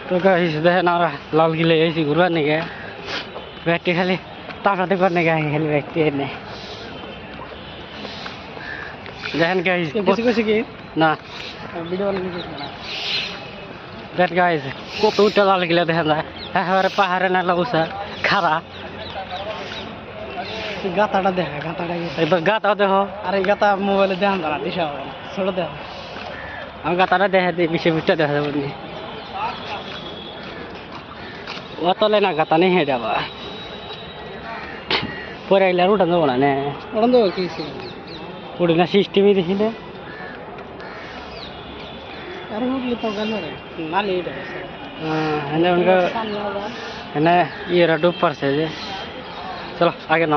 তো গাইস দেখেন আমরা লাল গিলে এসি ঘুরবার নাকি ব্যাগটি খালি টাকাতে কর নাকি খালি ব্যাগটি এনে দেখেন গাইস কি না ভিডিও বানানো দেখ গাইস কত উঠে লাল গিলে দেখেন যায় একেবারে পাহাড়ে না উঁচা খাড়া গাতাটা দেখা গাতাটা এবার গাতাও দেখো আর এই গাতা মোবাইলে দেখান না দিশা হবে না ছোট দেখা আমি গাতাটা দেখা দিই বিশে বিশটা দেখা যাবো নি অতলে না গাতা নেই হেঁটে আবার পরে এলে আর উঠান যাবো না নে ওরকম তো কি ছিল উঠে না সিস্টেমই দেখি না আর উঠলে তো গেল রে নালি এটা এনে ইয়েরা ডুব পারছে যে চলো আগে না